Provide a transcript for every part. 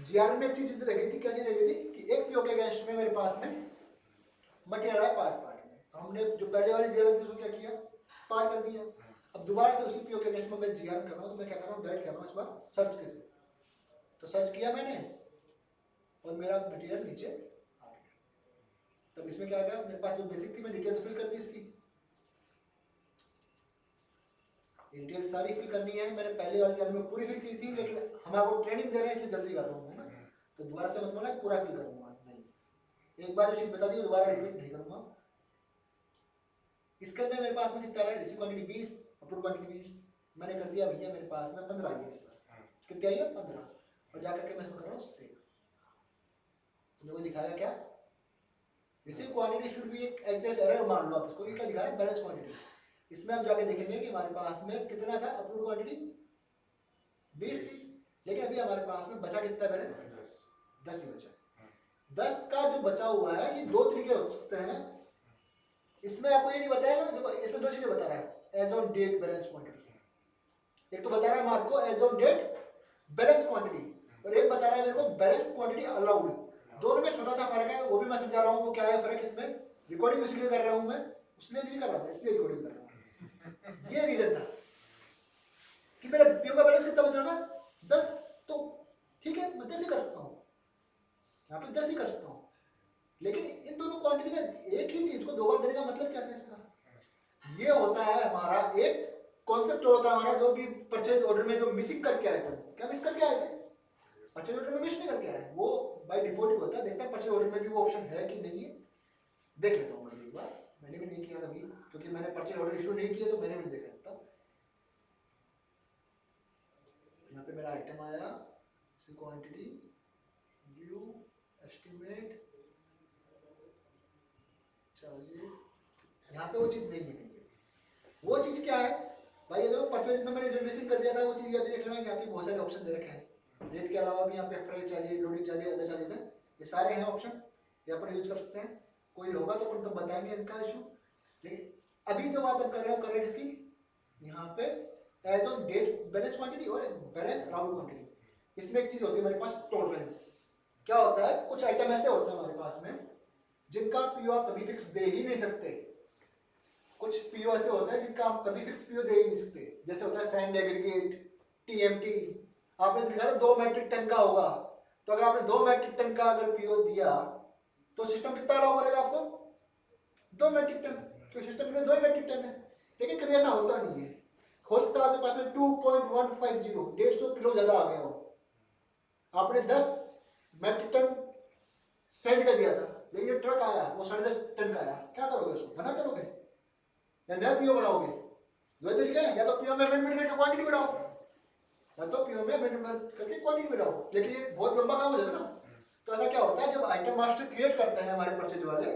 GR में एक चीज रही थी, क्या चीज रही थी कि एक पीओ के अगेंस्ट में मेरे पास में मटेरियल है पार्ट पार्ट में, तो हमने जो पहले वाली जीआर थी उसको क्या किया, पार्ट कर दिया। अब दोबारा से उसी पीओ के अगेंस्ट में मैं जीआर कर रहा हूँ, तो मैं क्या कर रहा हूँ, डायरेक्ट कर रहा हूँ इस बार सर्च के थ्रू। तो सर्च किया मैंने और मेरा मटेरियल नीचे आ गया। तब इसमें क्या गया, मेरे पास जो बेसिक थी मैं डिटेल तो फिल कर दी, इसकी डिटेल सारी फिल करनी है। मैंने पहले वाली चैनल में पूरी फिल की थी, लेकिन हम आपको ट्रेनिंग दे रहे हैं इसलिए जल्दी कर रहा हूँ है ना, तो दोबारा से मतलब ना पूरा फिल करूँगा नहीं, एक बार जो चीज बता दी दोबारा रिपीट नहीं करूँगा। इसके अंदर मेरे पास में कितना है, रिसीव क्वांटिटी 20, अप्रूव क्वांटिटी 20, मैंने कर दिया भैया, मेरे पास में 15 आई है इस बार, कितनी आई है 15, और जाकर के मैं इसमें कर रहा हूँ सेव। तो मेरे को दिखाएगा क्या, रिसीव क्वांटिटी शुड बी एक एरर मान लो आप इसको, ये क्या दिखा रहा है, बैलेंस क्वांटिटी। इसमें हम जाके देखेंगे कि हमारे पास में कितना था, अप्रूव क्वांटिटी 20 थी, लेकिन अभी हमारे पास में बचा कितना बैलेंस, 10 ही बचा। 10 का जो बचा हुआ है, ये दो तरीके हो सकते हैं। इसमें आपको ये नहीं बताएगा, देखो इसमें दो चीजें बता रहा है, as on date balance quantity. एक तो बता रहा है मार्क को as on date balance quantity, और एक बता रहा है मेरे को बैलेंस क्वांटिटी अलाउड। दोनों में छोटा सा फर्क है, वो भी मैं समझा रहा हूँ वो क्या है फर्क इसमें। रिकॉर्डिंग इसलिए कर रहा हूँ मैं, उसने भी नहीं कर रहा हूँ, इसलिए रिकॉर्डिंग कर रहा हूँ। ये रीजन था कि मेरा पीओ का बैलेंस कितना बच रहा था, 10, तो ठीक है मैं 10 ही कर सकता हूँ, यहाँ पे 10 ही कर सकता हूँ। लेकिन इन दोनों क्वांटिटी का एक ही चीज को दो बार देने का मतलब क्या था इसका, ये होता है हमारा एक कॉन्सेप्ट होता है हमारा, जो भी परचेज ऑर्डर में जो मिसिंग करके आए थे, क्या मिस करके आए थे, परचेज ऑर्डर में मिस नहीं करके आए, वो बाय डिफॉल्ट ही होता है। देखते हैं परचेज ऑर्डर में भी वो ऑप्शन है कि नहीं है, देख लेता हूँ मैं एक बार, मैंने भी नहीं किया कभी, क्योंकि मैंने परचेज ऑर्डर इशू नहीं किया तो मैंने भी नहीं देखा था। यहाँ पे मेरा आइटम आया, इसी क्वांटिटी व्यू एस्टिमेट चार्जेस, यहाँ पे वो चीज नहीं है। वो चीज क्या है भाई, ये देखो परचेज में मैंने जो मिसिंग कर दिया था वो चीज ये भी देख लेना कि यहाँ पे बहुत सारे ऑप्शन दे रखे हैं। रेट के अलावा भी यहाँ पे फ्रेट चाहिए, लोडिंग चाहिए, अदर चार्जेस है, ये सारे हैं ऑप्शन, ये अपन यूज कर सकते हैं। कोई होगा तो अपन तब बताएंगे इनका इशू। लेकिन अभी जो बात हम कर रहे हो, कर रहे हैं किसकी, यहाँ पे as on date balance quantity और बैलेंस अलाउड क्वांटिटी। इसमें एक चीज होती है हमारे पास टॉलरेंस। क्या होता है, कुछ आइटम ऐसे होते हैं हमारे पास में जिनका पीओ आप कभी फिक्स दे ही नहीं सकते। कुछ पीओ ऐसे होते हैं जिनका आप कभी फिक्स पीओ दे ही नहीं सकते, जैसे होता है सैंड एग्रीगेट, टीएमटी। आपने लिखा था 2 मैट्रिक टन का होगा, तो अगर आपने 2 मैट्रिक टन का अगर पीओ दिया तो सिस्टम कितना अलाउ करेगा आपको, 2 मैट्रिक टन, क्योंकि सिस्टम में 2 मैट्रिक टन है। लेकिन कभी ऐसा होता नहीं है, हो सकता है आपके पास में 2.150 150 किलो ज्यादा आ गया हो, आपने 10 मैट्रिक टन सैंड का दिया था, लेकिन ये ट्रक आया वो 10.5 टन का आया, क्या करोगे उसको, मना करोगे या नया पीओ बनाओगे। दो तरीके हैं, या तो पीओ में अमेंडमेंट करके क्वांटिटी बढ़ाओ, या तो पीओ में अमेंडमेंट करके क्वांटिटी बढ़ाओ, लेकिन ये बहुत लंबा काम हो जाता है ना। तो ऐसा क्या होता है, जब आइटम मास्टर क्रिएट करते हैं हमारे परचेज वाले,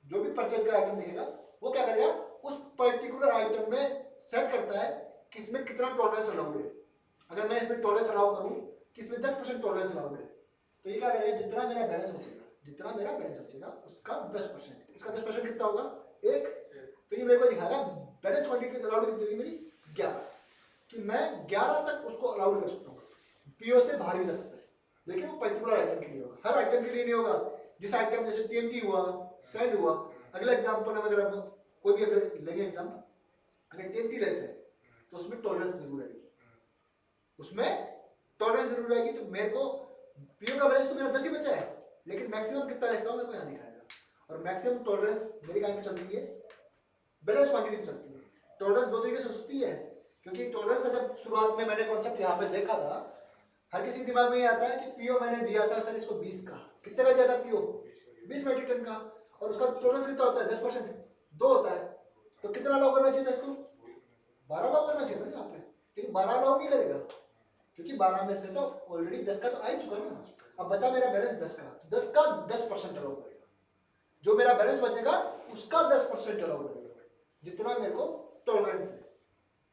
जो भी परचेज का आइटम देखेगा वो क्या करेगा, उस पर्टिकुलर आइटम में सेट करता है कि इसमें कितना टॉलरेंस अलाउड है। अगर मैं इसमें टॉलरेंस अलाउ करूं कि इसमें 10% टॉलरेंस अलाउड है, तो ये क्या करेगा, जितना मेरा बैलेंस बचेगा, जितना मेरा बैलेंस बचेगा उसका 10%, इसका 10% कितना होगा, 1। तो ये मेरे को दिखाएगा बैलेंस क्वांटिटी अलाउड कितनी होगी मेरी, 11, कि मैं 11 तक उसको अलाउड कर सकता हूँ, पीओ से बाहर भी जा सकता है। लेकिन वो पर्टिकुलर आइटम के लिए होगा, हर आइटम के लिए नहीं होगा। जिस आइटम जैसे टीएनटी हुआ, सैंड हुआ, अगला एग्जांपल हम अगर कोई भी अगर लेंगे एग्जांपल, अगर टीएनटी लेते हैं तो उसमें टॉलरेंस जरूर आएगी, उसमें टॉलरेंस जरूर आएगी। तो मेरे को पीओ का बैलेंस तो मेरा 10 ही बचा है, लेकिन मैक्सिमम कितना है मेरे को यहाँ दिखाएगा, और मैक्सिमम टॉलरेंस मेरी कहाँ पे चलती है, बैलेंस क्वांटिटी चलती है। टॉलरेंस दो तरीके से सकती है, क्योंकि टॉलरेंस का जब शुरुआत में मैंने कॉन्सेप्ट यहाँ पे देखा था, हर किसी के दिमाग में ये आता है कि पीओ मैंने दिया था सर इसको 20 का, कितने का दिया था पीओ, 20 मैट्रिक टन का, और उसका टॉलरेंस कितना होता है, 10%, 2 होता है। तो कितना अलाउ करना चाहिए था इसको, 12 अलाउ करना चाहिए ना यहाँ पे, लेकिन 12 अलाउ नहीं करेगा, क्योंकि 12 में से तो ऑलरेडी 10 का तो आ ही चुका ना। अब बचा मेरा बैलेंस 10 का, 10 का 10% अलाउ करेगा, जो मेरा बैलेंस बचेगा उसका 10% अलाउ करेगा, जितना मेरे को टॉलरेंस है।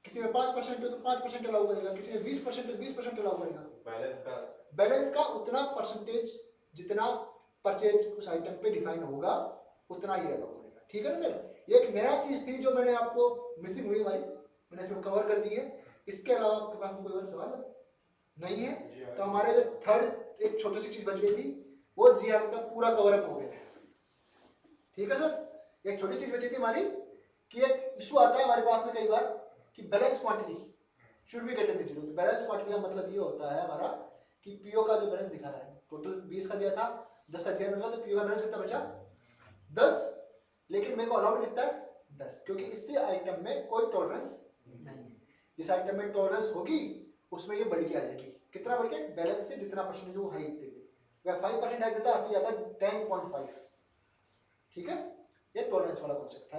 किसी में 5% हो तो 5% अलाउ करेगा, किसी में 20% तो 20% अलाउ करेगा। बैलेंस का उतना परसेंटेज जितना परचेज उस आइटम पे डिफाइन होगा उतना ही अलाउ करेगा। ठीक है ना सर, ये एक नया चीज थी जो मैंने आपको मिसिंग हुई हमारी, मैंने इसमें कवर कर दी है। इसके अलावा आपके पास कोई और सवाल है? नहीं है, तो हमारे जो थर्ड एक छोटी सी चीज बच गई थी वो जीआर का पूरा कवर अप हो गया। ठीक है सर, एक छोटी चीज बची थी हमारी कि एक इशू आता है हमारे पास में कई बार कि balance quantity should be greater than zero. तो बैलेंस क्वांटिटी का मतलब ये होता है हमारा कि पीओ का जो बैलेंस दिखा रहा है टोटल 20 का दिया था, 10 का जीआर बचा, तो पीओ का बैलेंस कितना बचा 10, लेकिन मेरे को अलाउड कितना है 10, क्योंकि इससे आइटम में कोई टॉलरेंस नहीं है। जिस आइटम में टॉलरेंस होगी उसमें ये बढ़ के आ जाएगी। कितना बढ़ के? बैलेंस से जितना परसेंटेज वो हाइट देगी, अगर 5% हाइट देता है आपकी आता है 10.5। ठीक है, ये टॉलरेंस वाला कॉन्सेप्ट था।